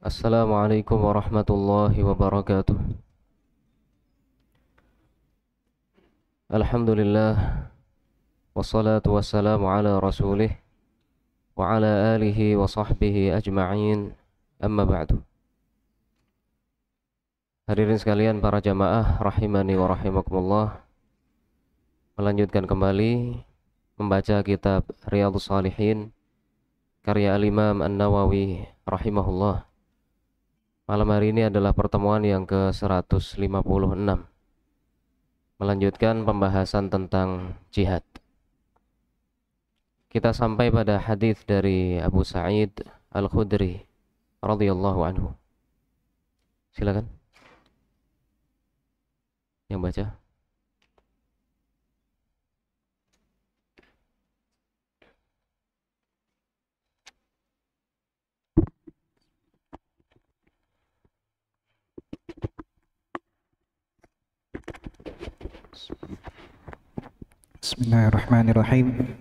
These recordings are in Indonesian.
Assalamualaikum warahmatullahi wabarakatuh. Alhamdulillah, wassalatu wassalamu ala rasulih wa ala alihi wa sahbihi ajma'in, amma ba'du. Hadirin sekalian para jamaah rahimani wa rahimakumullah, melanjutkan kembali membaca kitab Riyadhus Shalihin karya Al-Imam An-Nawawi rahimahullah. Malam hari ini adalah pertemuan yang ke-156, melanjutkan pembahasan tentang jihad. Kita sampai pada hadis dari Abu Sa'id Al-Khudri radhiyallahu anhu. Silakan yang baca. Bismillahirrahmanirrahim.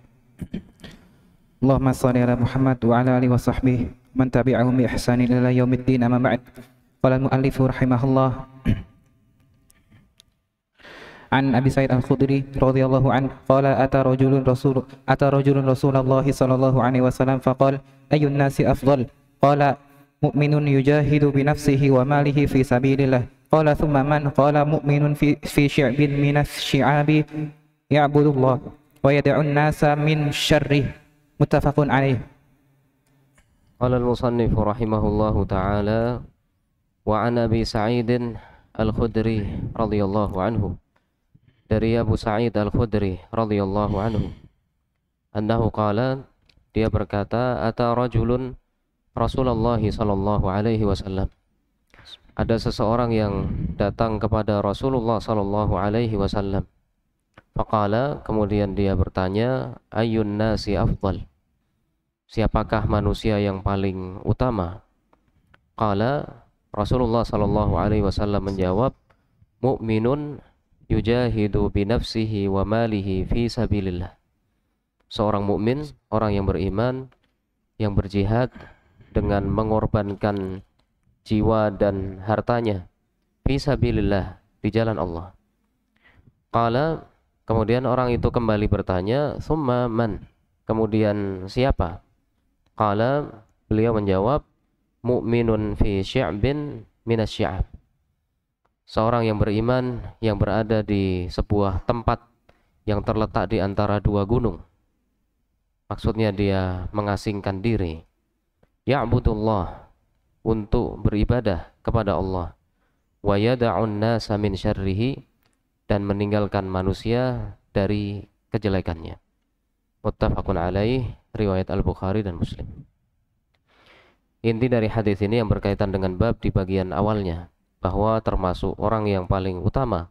Allahumma shalli ala Muhammad wa ala alihi wa sahbihi man tabi'ahum bi ihsanin ila yaumiddin, amma ba'd. Qala al-mu'allif rahimahullah an Abi Sa'id Al-Khudri radhiyallahu anhu qala ata rajulun Rasulullah sallallahu alaihi wasallam faqala ayyun nasi afdal qala mu'minun yujahidu bi nafsihi wa malihi fi sabilillah qala thumma man qala mu'minun fi syi'bin min asy-syi'abi ya'budullah wa yad'un nasa min syarrih, muttafaqun alaih. Qala al-musannif rahimahullahu ta'ala wa an Abi Sa'id Al-Khudri radhiyallahu anhu, dari Abu Sa'id Al-Khudri radhiyallahu anhu, annahu qala, dia berkata, ata rajulun Rasulullah sallallahu alaihi wasallam, ada seseorang yang datang kepada Rasulullah sallallahu alaihi wasallam. Faqala, kemudian dia bertanya, ayyun nasi afdal, siapakah manusia yang paling utama? Qala, Rasulullah sallallahu alaihi wasallam menjawab, mu'minun yujahidu bi nafsihi wa malihi fi sabilillah, seorang mukmin, orang yang beriman, yang berjihad dengan mengorbankan jiwa dan hartanya fi sabilillah, di jalan Allah. Qala, kemudian orang itu kembali bertanya, summa man, kemudian siapa? Qala, beliau menjawab, mu'minun fi syi'bin minasy-syi'ab, seorang yang beriman yang berada di sebuah tempat yang terletak di antara dua gunung. Maksudnya dia mengasingkan diri, ya'budullah, untuk beribadah kepada Allah, wa yada'un nasa min syarrihi, dan meninggalkan manusia dari kejelekannya. Muttafaqun alaih, riwayat Al-Bukhari dan Muslim. Inti dari hadis ini yang berkaitan dengan bab di bagian awalnya, bahwa termasuk orang yang paling utama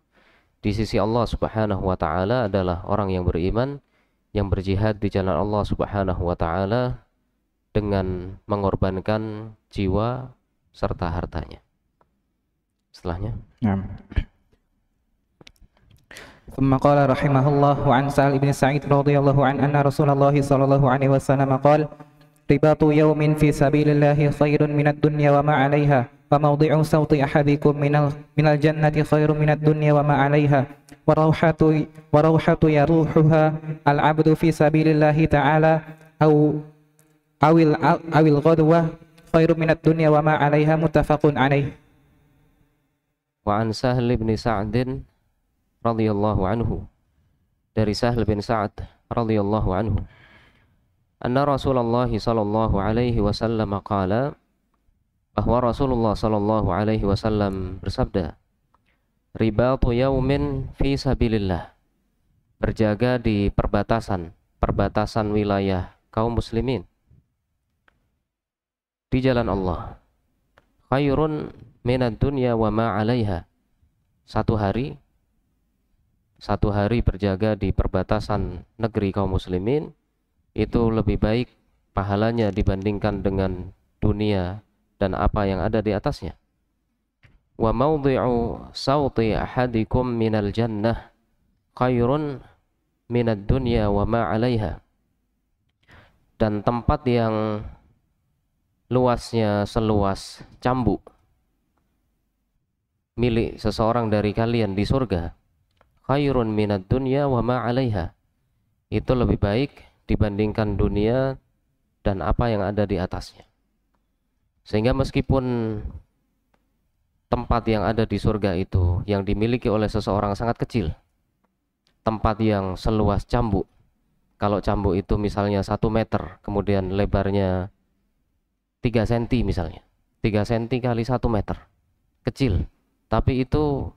di sisi Allah Subhanahu wa taala adalah orang yang beriman, yang berjihad di jalan Allah Subhanahu wa taala dengan mengorbankan jiwa serta hartanya. Setelahnya. ثم قال رحمه الله عن سهل بن سعيد رضي الله عنه أن رسول الله صلى الله عليه وسلم قال رباط يوم في سبيل الله خير من الدنيا وما عليها وموضع صوت أحدكم من الجنة خير من الدنيا وما عليها وروحة يروحها العبد في سبيل الله تعالى أو الغدوة خير من الدنيا وما عليها، متفق عليه. وعن سهل بن سعد radhiyallahu anhu, dari Sahl bin Sa'ad radhiyallahu anhu, anna Rasulullah sallallahu alaihi wasallam qala, bahwa Rasulullah sallallahu alaihi wasallam bersabda, ribatu yaumin fi sabilillah, berjaga di perbatasan wilayah kaum muslimin di jalan Allah, khairun minad dunya wa ma 'alaiha, satu hari berjaga di perbatasan negeri kaum muslimin itu lebih baik pahalanya dibandingkan dengan dunia dan apa yang ada di atasnya. Wa mawdi'u sawti ahadikum minal jannah khairun minad dunya wa ma 'alaiha, dan tempat yang luasnya seluas cambuk milik seseorang dari kalian di surga, khairun minad dunya wa ma 'alaiha, itu lebih baik dibandingkan dunia dan apa yang ada di atasnya. Sehingga meskipun tempat yang ada di surga itu yang dimiliki oleh seseorang sangat kecil, tempat yang seluas cambuk, kalau cambuk itu misalnya 1 meter, kemudian lebarnya 3 cm misalnya, 3 cm kali 1 meter, kecil, tapi itu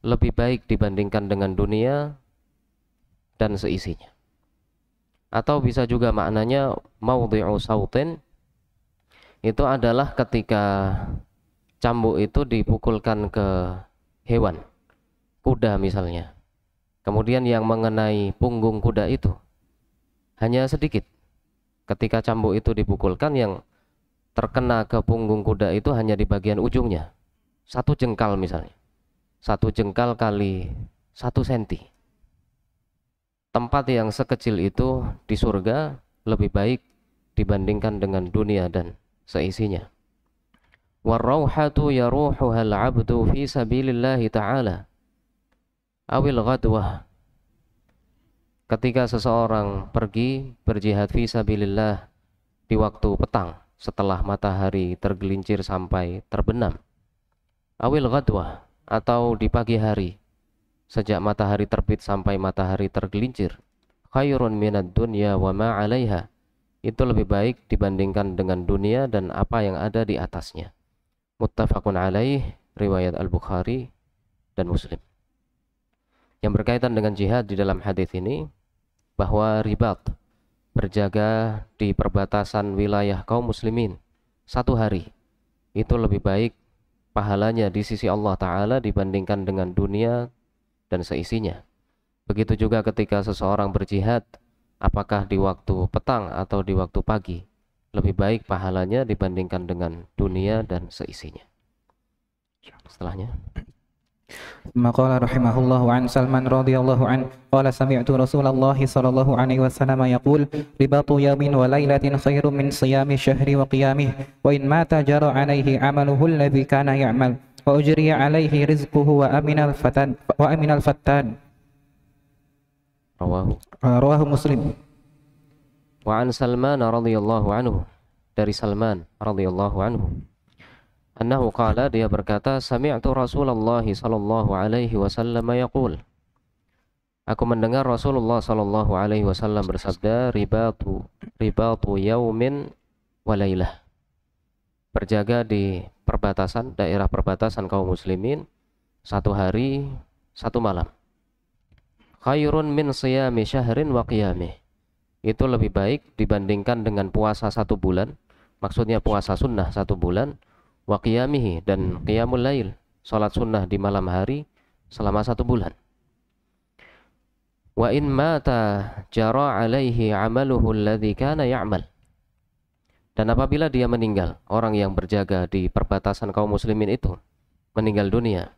lebih baik dibandingkan dengan dunia dan seisinya. Atau bisa juga maknanya maudhi'u sautin, itu adalah ketika cambuk itu dipukulkan ke hewan, kuda misalnya, kemudian yang mengenai punggung kuda itu hanya sedikit. Ketika cambuk itu dipukulkan, yang terkena ke punggung kuda itu hanya di bagian ujungnya, 1 jengkal misalnya, 1 jengkal kali 1 senti. Tempat yang sekecil itu di surga lebih baik dibandingkan dengan dunia dan seisinya. Warauhatu yaruhuhal abdu fi sabilillahi ta'ala awil ghadwah, ketika seseorang pergi berjihad fi sabilillah di waktu petang setelah matahari tergelincir sampai terbenam, awil ghadwah, atau di pagi hari sejak matahari terbit sampai matahari tergelincir, khairun minad dunya wa ma 'alaiha, itu lebih baik dibandingkan dengan dunia dan apa yang ada di atasnya. Muttafaqun alaih, riwayat Al-Bukhari dan Muslim. Yang berkaitan dengan jihad di dalam hadis ini, bahwa ribat, berjaga di perbatasan wilayah kaum muslimin 1 hari, itu lebih baik pahalanya di sisi Allah Ta'ala dibandingkan dengan dunia dan seisinya. Begitu juga ketika seseorang berjihad, apakah di waktu petang atau di waktu pagi, lebih baik pahalanya dibandingkan dengan dunia dan seisinya. Setelahnya, Maqala rahimahullah an Salman radhiyallahu an qala sami'tu Rasulullah sallallahu alaihi wasallam yaqul ribatu yawmin wa lailatin khairun min siyami syahri wa qiyamih wa in mata jara alaihi amaluhu alladhi kana ya'mal wa ujriya alaihi rizquhu wa aminal fattan rawahu Muslim. wa an Salman radhiyallahu anhu, dari Salman radhiyallahu anhu, annahu qala, dia berkata, sami'tu Rasulullah sallallahu alaihi wasallam yaqul, aku mendengar Rasulullah sallallahu alaihi wasallam bersabda, ribatu yaumin wa lailah, berjaga di perbatasan, daerah perbatasan kaum muslimin 1 hari 1 malam, khairun min siyami syahrin wa qiyamih, itu lebih baik dibandingkan dengan puasa 1 bulan, maksudnya puasa sunnah 1 bulan, wa qiyamihi, dan qiyamul lail, salat sunnah di malam hari selama 1 bulan. Wa in mata jara alaihi amaluhu alladhi kana ya'mal, dan apabila dia meninggal, orang yang berjaga di perbatasan kaum muslimin itu meninggal dunia,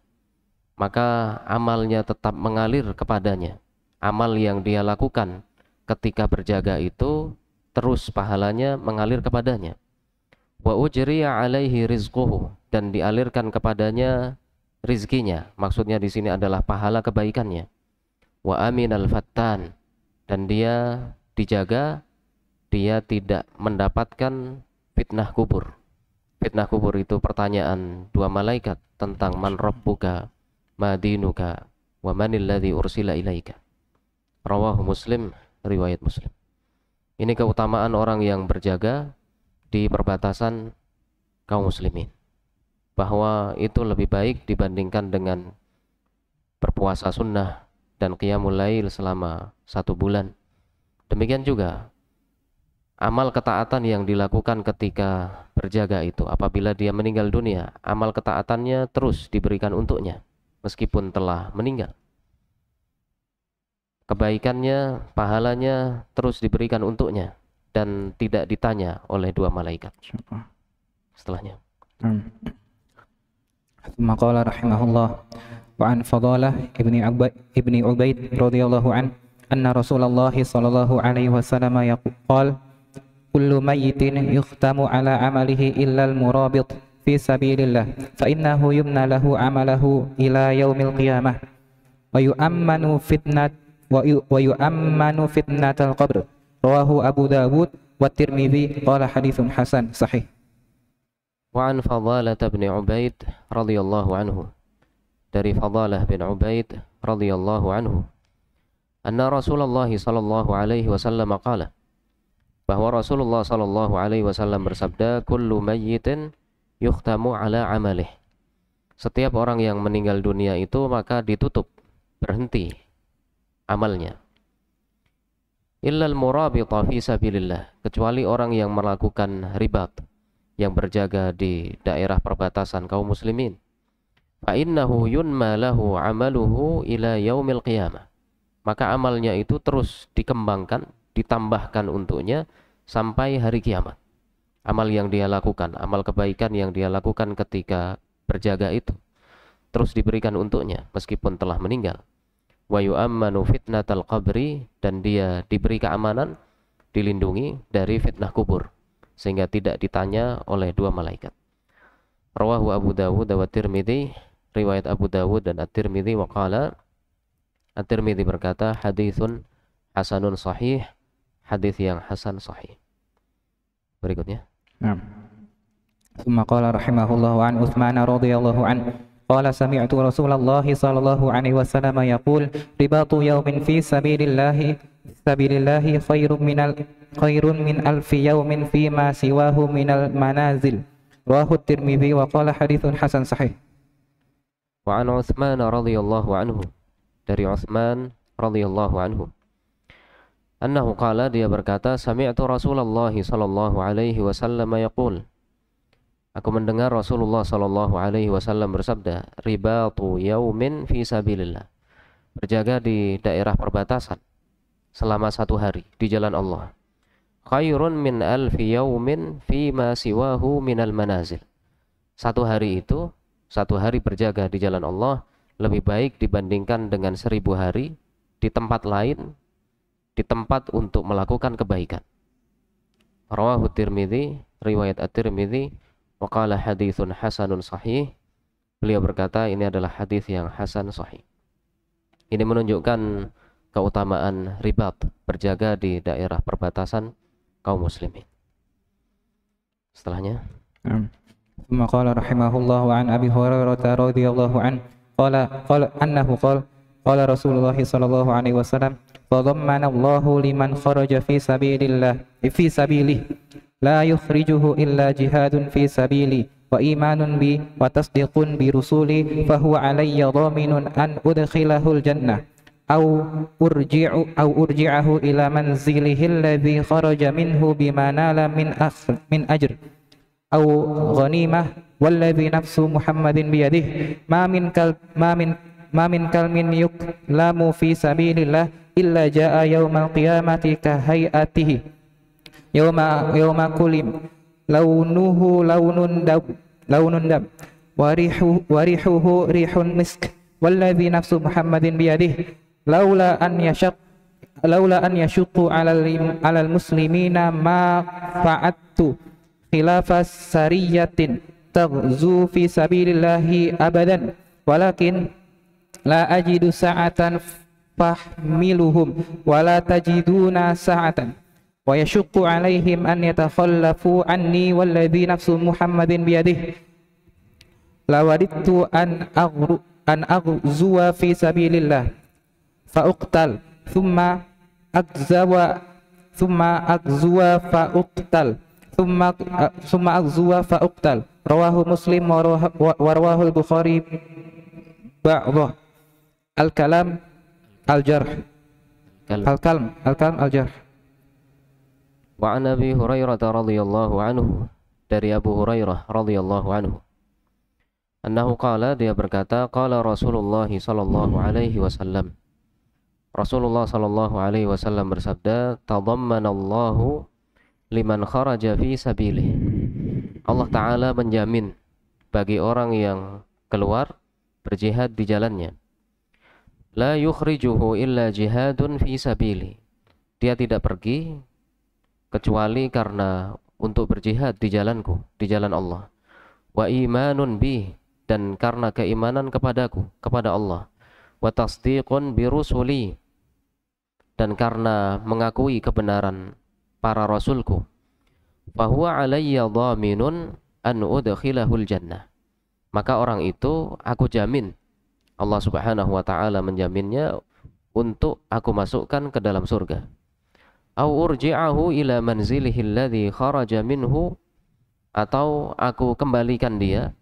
maka amalnya tetap mengalir kepadanya. Amal yang dia lakukan ketika berjaga itu terus pahalanya mengalir kepadanya. Wa ujriya alaihi rizquhu, dan dialirkan kepadanya rizkinya, maksudnya di sini adalah pahala kebaikannya. Wa aminal fattan, dan dia dijaga, dia tidak mendapatkan fitnah kubur. Fitnah kubur itu pertanyaan 2 malaikat tentang man rabbuka, ma dinuka, wa manil ladzi ursila ilaika. Rawahu Muslim, riwayat Muslim. Ini keutamaan orang yang berjaga di perbatasan kaum muslimin, bahwa itu lebih baik dibandingkan dengan berpuasa sunnah dan qiyamul lail selama 1 bulan. Demikian juga amal ketaatan yang dilakukan ketika berjaga itu, apabila dia meninggal dunia, amal ketaatannya terus diberikan untuknya meskipun telah meninggal. Kebaikannya, pahalanya terus diberikan untuknya dan tidak ditanya oleh 2 malaikat. Setelahnya, Maqala rahimahullah wa an Fadalah ibni Ubaid radhiyallahu an anna Rasulullah sallallahu alaihi wasallam yaqul kullu mayyitin yukhtamu ala amalihi illa al-murabit fi sabilillah fa innahu yumna lahu amalahu ila yaumil qiyamah wa yu'ammanu fitnatal qabr. Rawahu Abu Dawud wa Tirmidzi qala haditsun hasan sahih. Wa an Fadalah bin Ubaid radhiyallahu anhu, dari Fadalah bin Ubaid radhiyallahu anhu, anna Rasulullah sallallahu alaihi wasallam qala, bahwa Rasulullah sallallahu alaihi wasallam bersabda, kullu mayyitin yukhtamu ala amalih. Setiap orang yang meninggal dunia itu maka ditutup, berhenti amalnya. Illal murabita fi sabilillah, kecuali orang yang melakukan ribat, yang berjaga di daerah perbatasan kaum muslimin. Fa innahu yunma lahu amaluhu ila yaumil qiyamah, maka amalnya itu terus dikembangkan, ditambahkan untuknya sampai hari kiamat. Amal yang dia lakukan, amal kebaikan yang dia lakukan ketika berjaga itu terus diberikan untuknya meskipun telah meninggal. Wa yu'ammanu fitnatal qabri, dan dia diberi keamanan, dilindungi dari fitnah kubur sehingga tidak ditanya oleh dua malaikat. Rawahu Abu Dawud wa Tirmidzi, riwayat Abu Dawud dan At-Tirmidzi. Wa qala, At-Tirmidzi berkata, haditsun hasanun sahih, hadis yang hasan sahih. Berikutnya. Tsumma qala rahimahullahu an Utsman radhiyallahu an qala sami'tu Rasulullah sallallahu alaihi wasallam yaqul ribatu yawmin fi sabilillahi khairun min alfi yawmin fi ma siwahu minal manazil. Rawahu Tirmidzi wa qala haditsun hasan sahih. Wa an Utsman radhiyallahu anhu, dari Utsman radhiyallahu anhu, annahu qala, dia berkata, sami'tu Rasulullah sallallahu alaihi wasallam yaqul, aku mendengar Rasulullah sallallahu alaihi wasallam bersabda, ribatu yaumin fi sabilillah, berjaga di daerah perbatasan selama 1 hari di jalan Allah, khairun min alfi yaumin fi ma siwahu minal manazil. 1 hari itu, 1 hari berjaga di jalan Allah lebih baik dibandingkan dengan 1000 hari di tempat lain, di tempat untuk melakukan kebaikan. Rawahu Tirmidzi, riwayat At-Tirmidzi, wa qala haditsun hasanun sahih. Beliau berkata, ini adalah hadis yang hasan sahih. Ini menunjukkan keutamaan ribat, berjaga di daerah perbatasan kaum muslimin. Setelahnya, ثم قال رحمه الله عن أبي هريرة رضي الله عنه قال رسول الله صلى الله عليه وسلم فضمن الله لمن خرج في سبيله لا يخرجه إلا جهاد في سبيلي وإيمان بي وتصديق برسولي فهو علي ضامن أن أدخله الجنة أو أرجعه إلى منزله الذي خرج منه بما نال من أجر أو غنيمة والذي نفس محمد بيده ما من كلم يكلم في سبيل الله إلا جاء يوم القيامة كهيئته يوم كلم لونه لون دم وريحه ريح مسك والذي نفس محمد بيده لولا أن يشق على المسلمين ما فعلت خلاف سرية تغزو في سبيل الله أبدا ولكن لا أجد ساعة فاحملهم ولا تجدون ساعة ويشق عليهم أن يتخلفوا عني والذي نفس محمد بيده لوددت أن أغزو في سبيل الله فأقتل ثم أغزو فأقتل رواه مسلم ورواه البخاري بعضه. الكلام الجرح الجرح. Wa an Abi Hurairah radhiyallahu anhu, dari Abu Hurairah radhiyallahu anhu, annahu qala, dia berkata, qala Rasulullah sallallahu alaihi wasallam, Rasulullah sallallahu alaihi wasallam bersabda, tadammanallahu liman kharaja fi sabilih, Allah Ta'ala menjamin bagi orang yang keluar berjihad di jalannya, la yukhrijuhu illa jihadun fi sabili, dia tidak pergi kecuali karena untuk berjihad di jalanku, di jalan Allah. Wa imanun bi, dan karena keimanan kepadaku, kepada Allah. Wa tasdiqun bi rusuli, dan karena mengakui kebenaran para rasulku. Fahuwa alayya dhaminun an udkhilahul jannah. Maka orang itu aku jamin, Allah Subhanahu wa taala menjaminnya untuk aku masukkan ke dalam surga. Au urji'ahu ila manzilihi alladhi kharaja minhu, atau aku kembalikan dia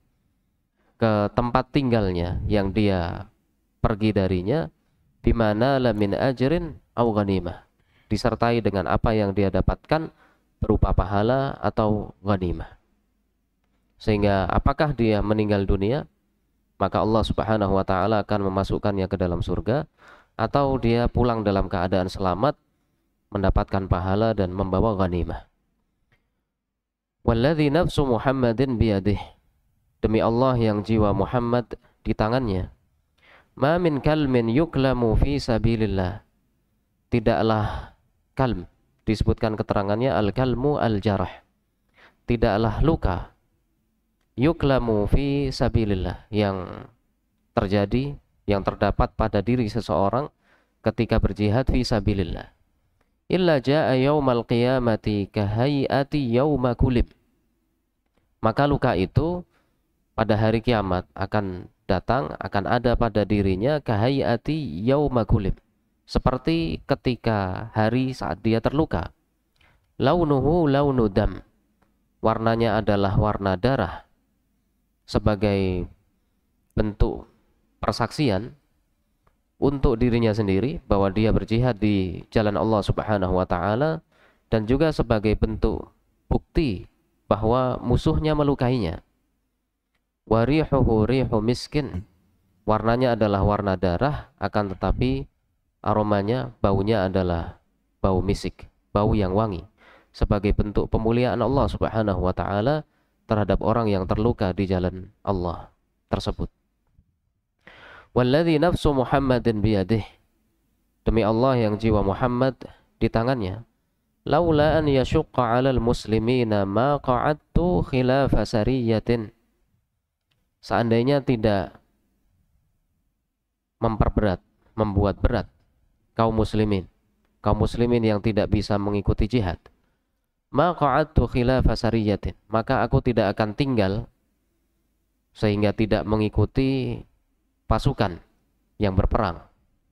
ke tempat tinggalnya yang dia pergi darinya, bimana la min ajrin au ghanimah, disertai dengan apa yang dia dapatkan berupa pahala atau ghanimah. Sehingga apakah dia meninggal dunia, maka Allah Subhanahu wa taala akan memasukkannya ke dalam surga, atau dia pulang dalam keadaan selamat, mendapatkan pahala dan membawa ghanimah. Walladzi nafsu Muhammadin biyadih, demi Allah yang jiwa Muhammad di tangannya. Ma min kalmin yuklamu fi sabilillah, tidaklah kalm, disebutkan keterangannya al-kalmu al-jarah, tidaklah luka, yuklamu fi sabilillah, yang terjadi, yang terdapat pada diri seseorang ketika berjihad fi sabilillah, illa jaa yaumal qiyamati kahayati yauma kulib, maka luka itu pada hari kiamat akan datang, akan ada pada dirinya kahayati yauma kulib, seperti ketika hari saat dia terluka. Launuhu launu dam, warnanya adalah warna darah, sebagai bentuk persaksian untuk dirinya sendiri bahwa dia berjihad di jalan Allah Subhanahu wa taala, dan juga sebagai bentuk bukti bahwa musuhnya melukainya. Warihuhu rihu miskin, warnanya adalah warna darah, akan tetapi aromanya, baunya adalah bau misik, bau yang wangi, sebagai bentuk pemuliaan Allah Subhanahu wa taala terhadap orang yang terluka di jalan Allah tersebut. Walladzi nafsu Muhammadin biyadih, demi Allah yang jiwa Muhammad di tangannya. Laula an yashqa 'alal muslimina ma qa'adtu khilafa sariyatin, seandainya tidak memperberat, membuat berat kaum muslimin yang tidak bisa mengikuti jihad, ma qa'adtu khilafa sariyatin, maka aku tidak akan tinggal sehingga tidak mengikuti pasukan yang berperang,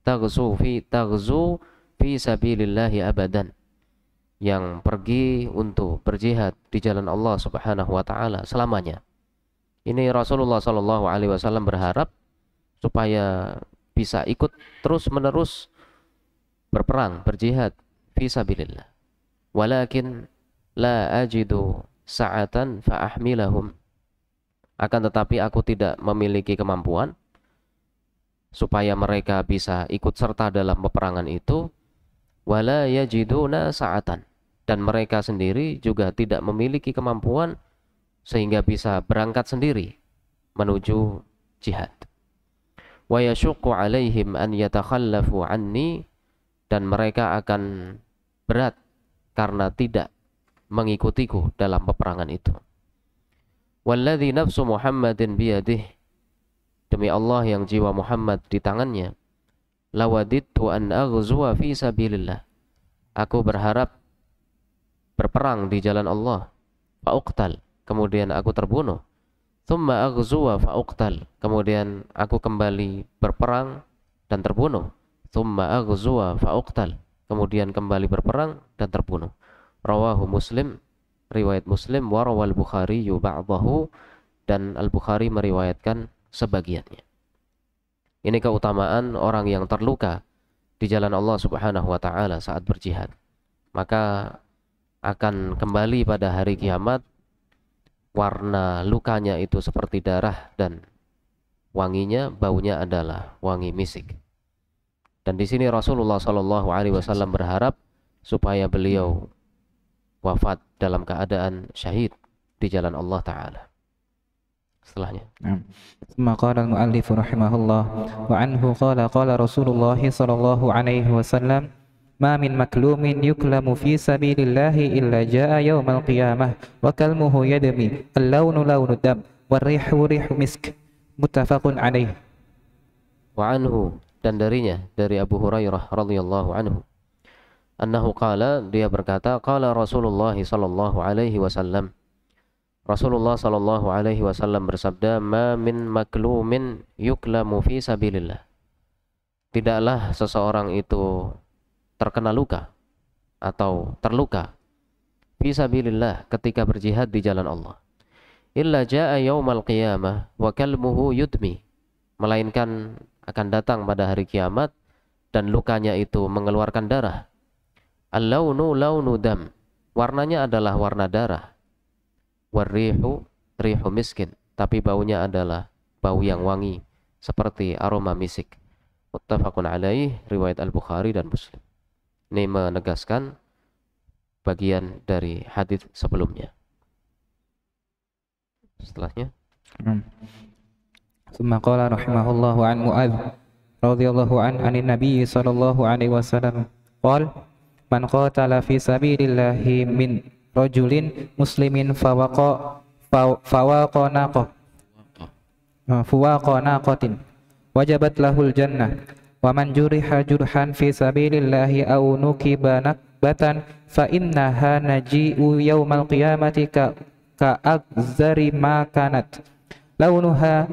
taghzu fi sabilillahi abadan, yang pergi untuk berjihad di jalan Allah Subhanahu wa taala selamanya. Ini Rasulullah sallallahu alaihi wasallam berharap supaya bisa ikut terus-menerus berperang, berjihad fi sabilillah. Walakin la ajidu sa'atan fa ahmilahum, akan tetapi aku tidak memiliki kemampuan supaya mereka bisa ikut serta dalam peperangan itu. Wala yajiduna sa'atan, dan mereka sendiri juga tidak memiliki kemampuan sehingga bisa berangkat sendiri menuju jihad. Wa yashuqqu alaihim an yatakhallafu anni, dan mereka akan berat karena tidak mengikutiku dalam peperangan itu. Walladzi nafsu Muhammadin biyadih, demi Allah yang jiwa Muhammad di tangannya. Lawadittu an aghzuwa fi sabilillah, aku berharap berperang di jalan Allah. Fa'uqtal, kemudian aku terbunuh. Thumma aghzuwa fa'uqtal, kemudian aku kembali berperang dan terbunuh. Thumma aghzuwa fa'uqtal, kemudian kembali berperang dan terbunuh. Rawahu Muslim, riwayat Muslim. Wa rawal Bukhari ba'dahu, dan Al-Bukhari meriwayatkan sebagiannya. Ini keutamaan orang yang terluka di jalan Allah Subhanahu wa taala saat berjihad. Maka akan kembali pada hari kiamat, warna lukanya itu seperti darah, dan wanginya, baunya adalah wangi misik. Dan di sini Rasulullah sallallahu alaihi wasallam berharap supaya beliau wafat dalam keadaan syahid di jalan Allah taala. Setelahnya. ثم قال المؤلف رحمه الله وعنه قال قال رسول الله صلى الله عليه وسلم ما من مكلوم يكلم في سبيل الله إلا جاء يوم القيامة وكلمه يدمي اللون لون الدم والريح ريح مسك متفق عليه. Wa anhu, dan darinya, dari Abu Hurairah radhiyallahu anhu, annahu qala, dia berkata, qala Rasulullah sallallahu alaihi wasallam, Rasulullah sallallahu alaihi wasallam bersabda, ma min maklumin yuklamu fi sabilillah, tidaklah seseorang itu terkena luka atau terluka fi sabilillah ketika berjihad di jalan Allah, illa jaa yaumal qiyamah wa kalmuhu yudmi, melainkan akan datang pada hari kiamat dan lukanya itu mengeluarkan darah. Al-launu launu dam, warnanya adalah warna darah. Warrihu rihu miskin, tapi baunya adalah bau yang wangi seperti aroma misik. Muttafaqun alaih, riwayat Al-Bukhari dan Muslim. Ini menegaskan bagian dari hadis sebelumnya. Setelahnya, ثم قال رحمه الله عن معاذ رضي الله عنه عن النبي صلى الله عليه وسلم قال من قاتل في سبيل الله من رجل مسلم فواق ناقة وجبت له الجنة ومن جرح جرحا في سبيل الله أو نكب نكبة فإنها نجيء يوم القيامة كأغزر ما كانت لونها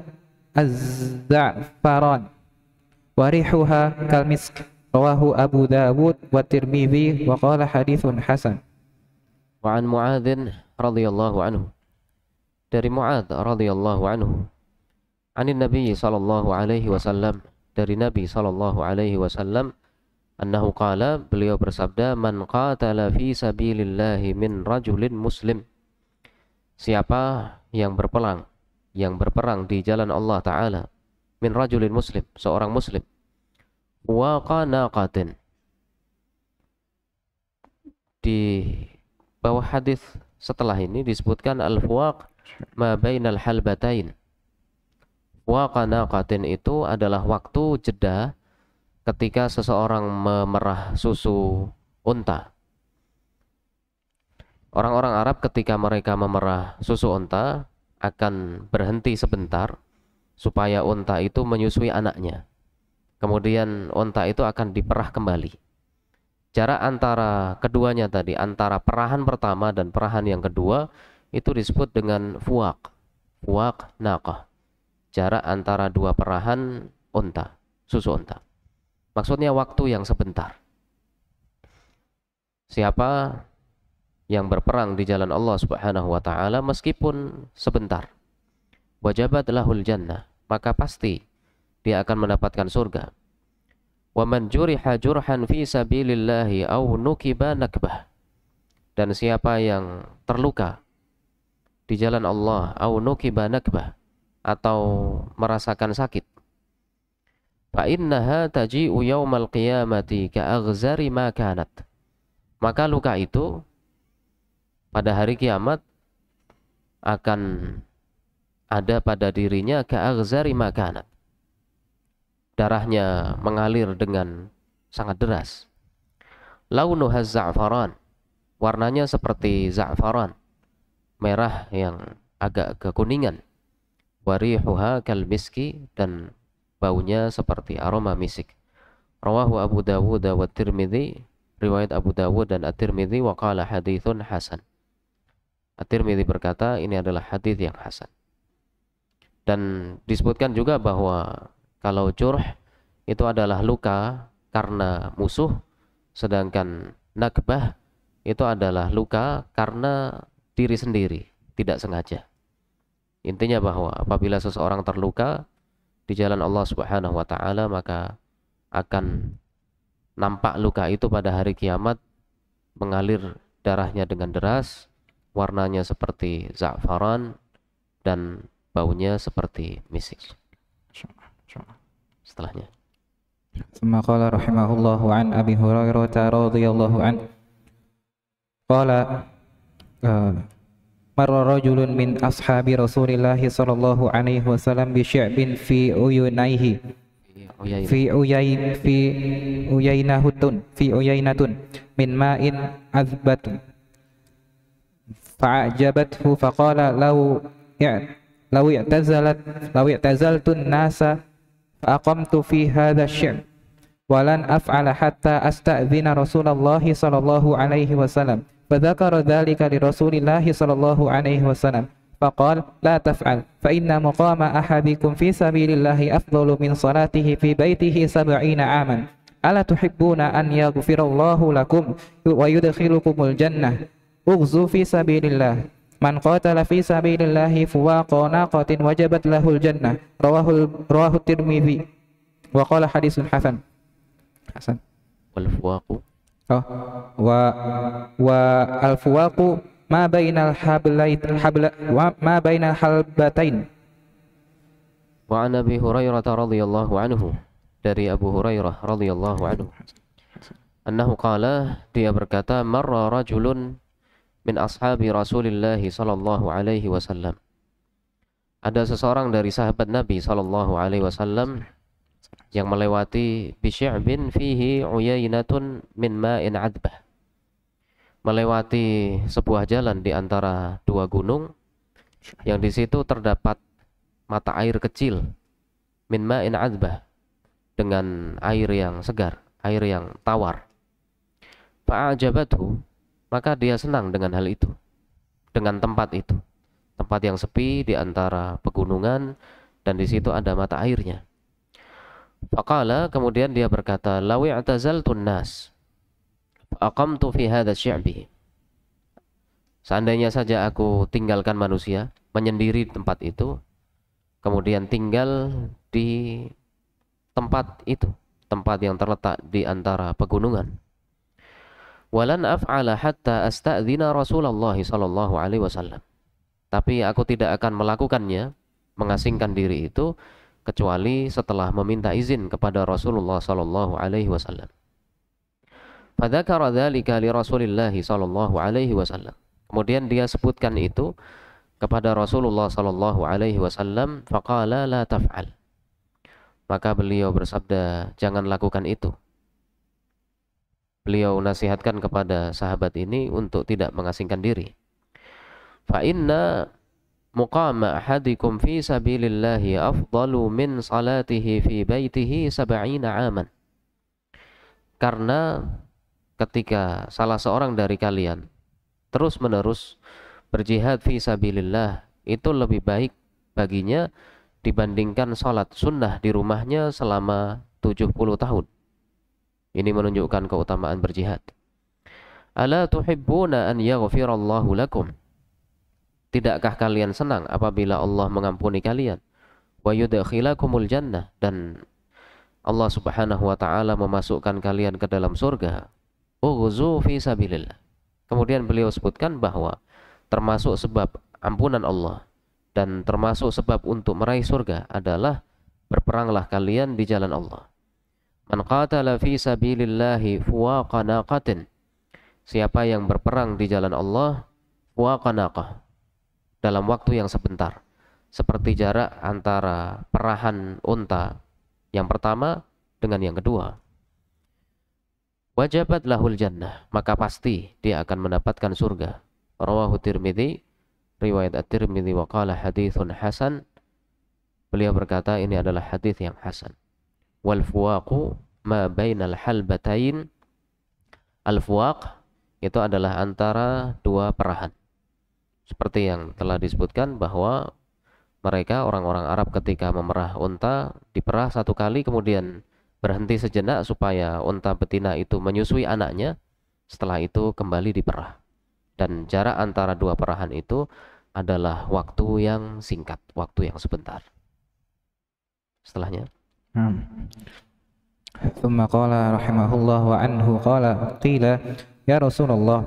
الزعفران وريحها كالمسك. رواه أبو داود والترمذي وقال حديث حسن. وعن معاذ radhiyallahu anhu, dari Mu'adz radhiyallahu anhu, anin Nabi sallallahu alaihi wasallam, dari Nabi sallallahu alaihi wasallam, annahu qala, beliau bersabda, man qatala fi sabilillahi min rajulin muslim, siapa yang berperang di jalan Allah Ta'ala, min rajulin muslim, seorang muslim, waqa naqatin, di bawah hadis setelah ini disebutkan al-fuwaq ma bainal halbatain. Waqa naqatin itu adalah waktu jeda ketika seseorang memerah susu unta. Orang-orang Arab ketika mereka memerah susu unta akan berhenti sebentar supaya unta itu menyusui anaknya. Kemudian unta itu akan diperah kembali. Jarak antara keduanya tadi, antara perahan pertama dan perahan yang kedua, itu disebut dengan fuwaq. Fuwaq naqah. Jarak antara dua perahan unta, susu unta. Maksudnya waktu yang sebentar. Siapa yang berperang di jalan Allah Subhanahu wa taala meskipun sebentar, wajabat lahul jannah, maka pasti dia akan mendapatkan surga. Wa man juriha jurhan fi sabilillahi aw nukiba nakbah, dan siapa yang terluka di jalan Allah, aw nukiba nakbah, atau merasakan sakit, fa innaha taji'u yaumal qiyamati ka'aghzari ma kanat, maka luka itu pada hari kiamat akan ada pada dirinya ka'aghzari ma kanat, darahnya mengalir dengan sangat deras. Launuha za'faran, warnanya seperti za'faran, merah yang agak kekuningan. Warihuha kal miski, dan baunya seperti aroma misik. Rawahu Abu Dawud wa Tirmidzi, riwayat Abu Dawud dan At-Tirmidzi, wa qala haditsun hasan. At-Tirmidzi berkata ini adalah hadis yang hasan. Dan disebutkan juga bahwa kalau jurh itu adalah luka karena musuh, sedangkan nakbah itu adalah luka karena diri sendiri, tidak sengaja. Intinya bahwa apabila seseorang terluka di jalan Allah Subhanahu wa taala, maka akan nampak luka itu pada hari kiamat, mengalir darahnya dengan deras, warnanya seperti za'faran dan baunya seperti misik. Setelahnya, ثم قال رحمه الله عن أبي هريرة رضي الله عنه قال مر رجل من أصحاب رسول الله صلى الله عليه وسلم بشعب في عينيه في عيينة من ماء عذبة فأعجبته فقال لو اعتزلت الناس فأقمت في هذا الشعب ولن أفعل حتى أستأذن رسول الله صلى الله عليه وسلم فذكر ذلك لرسول الله صلى الله عليه وسلم فقال لا تفعل فإن مقام أحدكم في سبيل الله أفضل من صلاته في بيته 70 عاما ألا تحبون أن يغفر الله لكم ويدخلكم الجنة اغزوا في سبيل الله من قاتل في سبيل الله فواق ناقة وجبت له الجنة رواه الترمذي وقال حديث حسن والفواق والفواق ما بين الحلبتين. وعن أبي هريرة رضي الله عنه, dari Abu Hurairah radhiyallahu anhu, annahu qala, dia berkata, marra rajulun min ashabi Rasulillah sallallahu alaihi wasallam, ada seseorang dari sahabat Nabi sallallahu alaihi wasallam yang melewati bisy'bin fihi uyainatun min ma'in adbah, melewati sebuah jalan di antara dua gunung yang di situ terdapat mata air kecil, min ma'in adbah, dengan air yang segar, air yang tawar. Fa'ajabathu, maka dia senang dengan hal itu, dengan tempat itu, tempat yang sepi di antara pegunungan dan di situ ada mata airnya. Faqala, kemudian dia berkata, law i'tazaltun nas aqamtu fi hadha syi'bi, seandainya saja aku tinggalkan manusia, menyendiri di tempat itu, kemudian tinggal di tempat itu, tempat yang terletak di antara pegunungan. Walan af'ala hatta asta'dzina Rasulullah sallallahu alaihi wasallam, tapi aku tidak akan melakukannya, mengasingkan diri itu, kecuali setelah meminta izin kepada Rasulullah sallallahu alaihi wasallam. Fadzakara dzalika li Rasulillah sallallahu alaihi wasallam, kemudian dia sebutkan itu kepada Rasulullah sallallahu alaihi wasallam. Faqala la taf'al, maka beliau bersabda, jangan lakukan itu. Beliau nasihatkan kepada sahabat ini untuk tidak mengasingkan diri. Fa inna muqama ahadikum fi sabilillahi afdalu min salatihi fi baitihi 70 aman, karena ketika salah seorang dari kalian terus-menerus berjihad fi sabilillah, itu lebih baik baginya dibandingkan salat sunnah di rumahnya selama 70 tahun. Ini menunjukkan keutamaan berjihad. Ala tuhibbuna an yaghfirallahu lakum, tidakkah kalian senang apabila Allah mengampuni kalian? Wa yudkhilakumul jannah, dan Allah subhanahu wa ta'ala memasukkan kalian ke dalam surga. Ughzu fi sabilillah, kemudian beliau sebutkan bahwa termasuk sebab ampunan Allah dan termasuk sebab untuk meraih surga adalah berperanglah kalian di jalan Allah. Man qatala fi sabilillahi fuwaqa naqatin, siapa yang berperang di jalan Allah, fuwaqa naqah, dalam waktu yang sebentar, seperti jarak antara perahan unta yang pertama dengan yang kedua, wajabat lahul jannah, maka pasti dia akan mendapatkan surga. Rawahu Tirmidzi, riwayat At-Tirmidzi, wa qala haditsun hasan, beliau berkata ini adalah hadis yang hasan. Wal fuwaqu ma bainal halbatain, al fuwaq itu adalah antara dua perahan, seperti yang telah disebutkan bahwa mereka orang-orang Arab ketika memerah unta, diperah satu kali kemudian berhenti sejenak supaya unta betina itu menyusui anaknya, setelah itu kembali diperah, dan jarak antara dua perahan itu adalah waktu yang singkat, waktu yang sebentar. Setelahnya ثم قال رحمه الله وعنه قال قيل يا رسول الله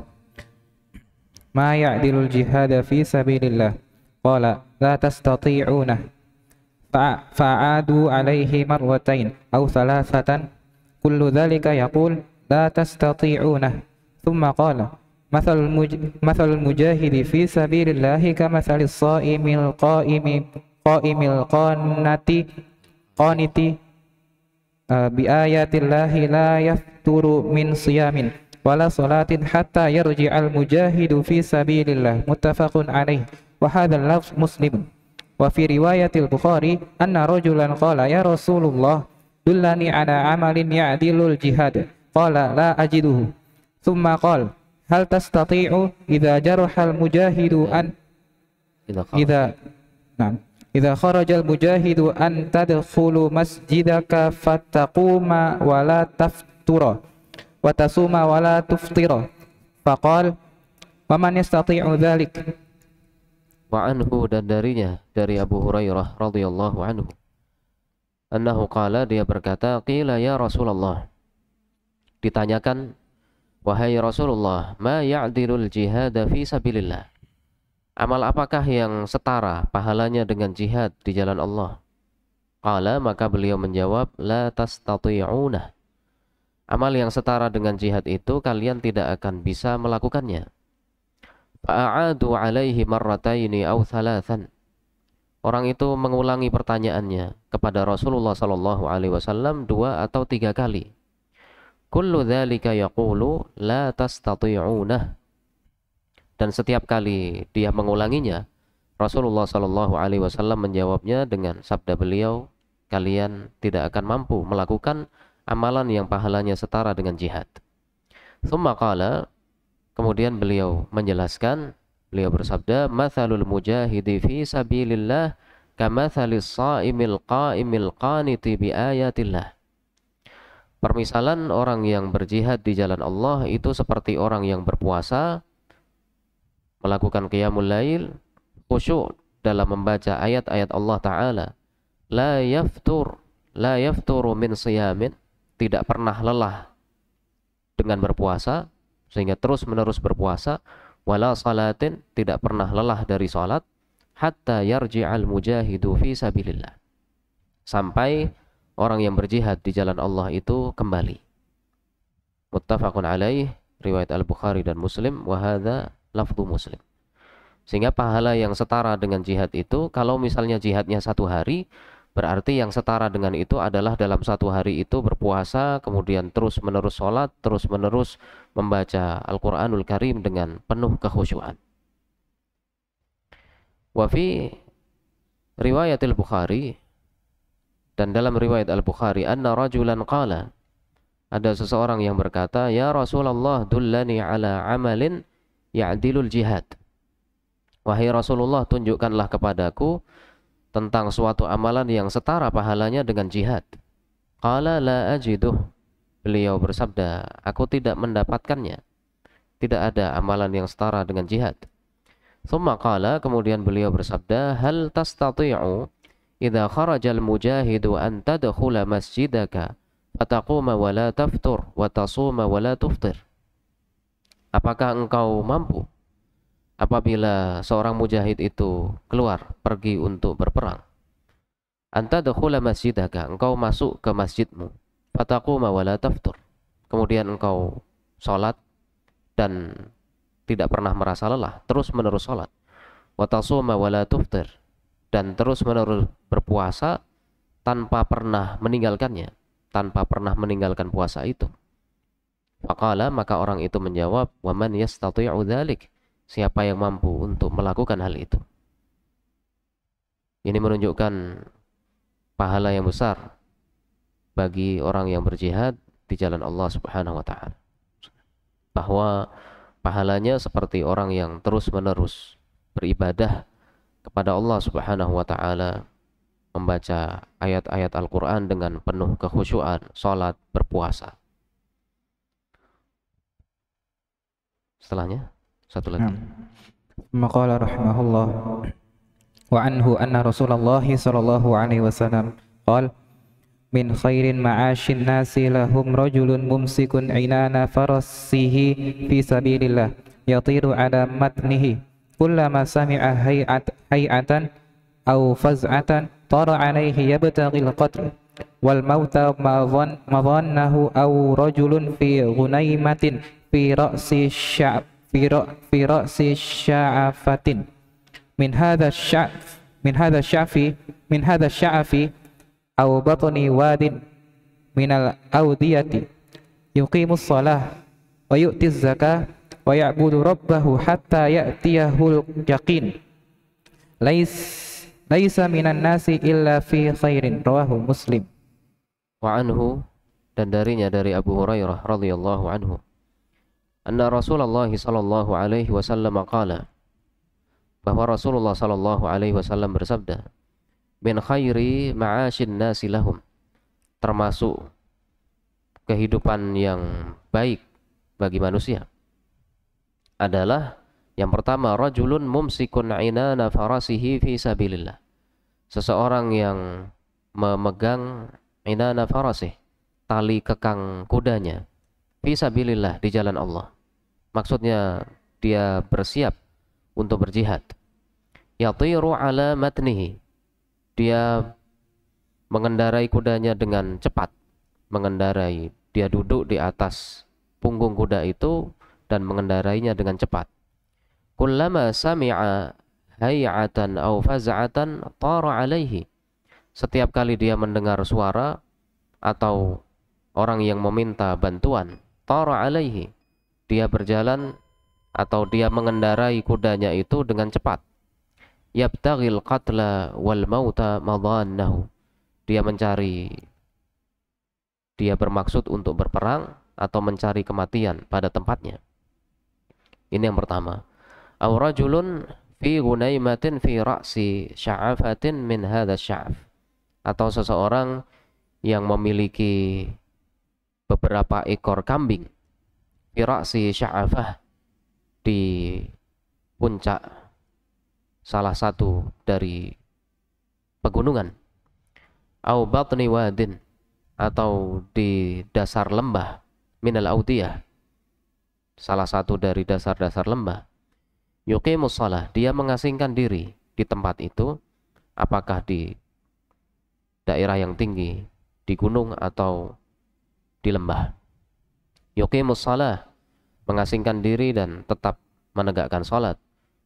ما يعدل الجهاد في سبيل الله قال لا تستطيعونه فأعادوا عليه مرتين أو ثلاثة كل ذلك يقول لا تستطيعونه ثم قال مثل المجاهد في سبيل الله كمثل الصائم القائم القانت biayatillahi la yafturu min siyamin wala salatin hatta yarji'al mujahidu fi sabilillah muttafaqun alaih wa hadzal lafz Muslim. Wa fi riwayatil Bukhari anna rajulan qala ya Rasulullah dullani ala amalin ya'dilul jihad qala la ajiduhu thumma qala hal tastati'u idza jarahal mujahidu an idza kharajal mujahidu an tadkhulu masjidaka fattaquma wa la taftura wa tasuma wa la tuftira faqala wa man yastati'u dhalik. Wa anhu, dan darinya, dari Abu Hurairah radhiyallahu anhu, annahu qala, dia berkata, qila ya Rasulullah, ditanyakan, wahai Rasulullah, ma ya'dilul jihad fi sabilillah, amal apakah yang setara pahalanya dengan jihad di jalan Allah? Qala, maka beliau menjawab, la tastati'una, amal yang setara dengan jihad itu kalian tidak akan bisa melakukannya. Fa'adu alaihi marrataini aw thalathan, orang itu mengulangi pertanyaannya kepada Rasulullah sallallahu alaihi wasallam 2 atau 3 kali. Kullu dzalika yaqulu la tastati'unah, dan setiap kali dia mengulanginya, Rasulullah sallallahu alaihi wasallam menjawabnya dengan sabda beliau, kalian tidak akan mampu melakukan amalan yang pahalanya setara dengan jihad. Tsumma qala, kemudian beliau menjelaskan, beliau bersabda, mathalul mujahidi fi sabilillah kamathalis sha'imil qa'imil qaniti bi ayatillah, permisalan orang yang berjihad di jalan Allah itu seperti orang yang berpuasa, melakukan qiyamul lail, khusyuk dalam membaca ayat-ayat Allah Ta'ala, la yafturu min siyamin, tidak pernah lelah dengan berpuasa, sehingga terus menerus berpuasa, wala salatin, tidak pernah lelah dari salat, hatta yarji'al mujahidu fi sabilillah, sampai orang yang berjihad di jalan Allah itu kembali. Muttafaqun alaih, riwayat Al-Bukhari dan Muslim, wa hadza lafdhu Muslim. Sehingga pahala yang setara dengan jihad itu, kalau misalnya jihadnya 1 hari, berarti yang setara dengan itu adalah dalam 1 hari itu berpuasa, kemudian terus menerus sholat, terus menerus membaca Al-Quranul Karim dengan penuh kekhusyuan. Wa fi riwayat Al-Bukhari, dan dalam riwayat Al-Bukhari, anna rajulan qala, ada seseorang yang berkata, ya Rasulullah dullani ala amalin ya'dilul jihad, wahai Rasulullah, tunjukkanlah kepadaku tentang suatu amalan yang setara pahalanya dengan jihad. Qala la ajiduh, beliau bersabda, aku tidak mendapatkannya, tidak ada amalan yang setara dengan jihad. Tsumma qala, kemudian beliau bersabda, hal tastati'u idza kharajal mujahidu an tadkhula masjidaka fataquma wa la taftur wa tasuma wa la tuftir, apakah engkau mampu apabila seorang mujahid itu keluar pergi untuk berperang, anta dakhula masjidaka, engkau masuk ke masjidmu, fataquma wa la taftur, kemudian engkau salat dan tidak pernah merasa lelah, terus menerus salat, wa tasuma wa la tuftir, dan terus menerus berpuasa tanpa pernah meninggalkannya, tanpa pernah meninggalkan puasa itu. Faqala, maka orang itu menjawab, wa man yastati'u dzalik, siapa yang mampu untuk melakukan hal itu. Ini menunjukkan pahala yang besar bagi orang yang berjihad di jalan Allah Subhanahu wa ta'ala, bahwa pahalanya seperti orang yang terus-menerus beribadah kepada Allah Subhanahu wa ta'ala, membaca ayat-ayat Al-Quran dengan penuh kekhusyuan, salat, berpuasa. Setelahnya satu lagi. Maqala rahimahullah wa anhu anna Rasulullah sallallahu alaihi wasallam qala min khairin ma'ashin nasi lahum rajulun mumsikun inana farasihi fi sabilillah yatiru ala matnihi kullama sami'a hay'atan aw faz'atan tara alaihi yabtaghi al-qatl wal mauta madhannahu aw rajulun fi ghunaymatin fi ra'si sya'b في رأس شعفة من هذا الشعف أو بطن واد minal awdiyati yuqimus shalah wa yu'tiz zakah wa ya'budu rabbahu hatta ya'tiyahul yaqin laisa minan nasi illa fi khairin. Rawahu Muslim. Wa anhu, dan darinya dari Abu Hurairah radhiyallahu anhu, anna Rasulullah sallallahu alaihi wasallam qala, bahwa Rasulullah sallallahu alaihi wasallam bersabda, min khairi ma'asyin nasi lahum, termasuk kehidupan yang baik bagi manusia adalah yang pertama, rajulun mumsikun inana farasihi fi sabilillah, seseorang yang memegang inana farasih, tali kekang kudanya, fi sabilillah, di jalan Allah. Maksudnya dia bersiap untuk berjihad. Yatiru ala matnihi, dia mengendarai kudanya dengan cepat, dia duduk di atas punggung kuda itu dan mengendarainya dengan cepat. Kullama sami'a hay'atan aw faz'atan tara alaihi, setiap kali dia mendengar suara atau orang yang meminta bantuan, tara alaihi, dia berjalan atau dia mengendarai kudanya itu dengan cepat. Yabtaghil qatla wal mauta madhannahu, dia bermaksud untuk berperang atau mencari kematian pada tempatnya. Ini yang pertama. Aw rajulun fi gunaimatin fi ra'si sya'afatin min hadha sya'af, atau seseorang yang memiliki beberapa ekor kambing, fi ra'si sya'afah, di puncak salah satu dari pegunungan. Aw batni wadin, atau di dasar lembah, minal audiyah, salah satu dari dasar-dasar lembah. Yuqimus shalah, dia mengasingkan diri di tempat itu, apakah di daerah yang tinggi, di gunung atau di lembah. Yuqimus shalah, mengasingkan diri dan tetap menegakkan salat.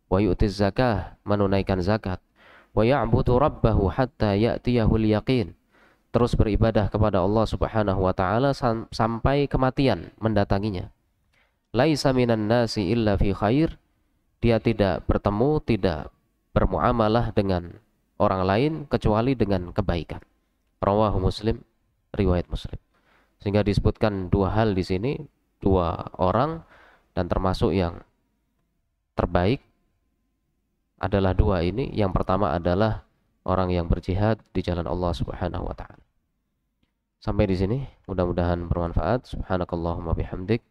Wa yu'tiz zakah, menunaikan zakat. Wa ya'budu rabbahu hatta ya'tiyahul yaqin, terus beribadah kepada Allah Subhanahu wa taala sampai kematian mendatanginya. Laisa minan nasi illa fi khair, dia tidak bertemu, tidak bermuamalah dengan orang lain kecuali dengan kebaikan. Rawahu Muslim, riwayat Muslim. Sehingga disebutkan dua hal di sini, dua orang, dan termasuk yang terbaik adalah dua ini. Yang pertama adalah orang yang berjihad di jalan Allah Subhanahu wa taala. Sampai di sini, mudah-mudahan bermanfaat. Subhanakallahumma bihamdik,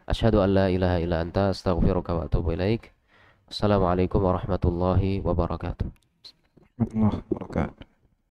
asyhadu an la ilaha illa anta, astaghfiruka wa atubu ilaik. Assalamualaikum warahmatullahi wabarakatuh. Allah wabarakatuh.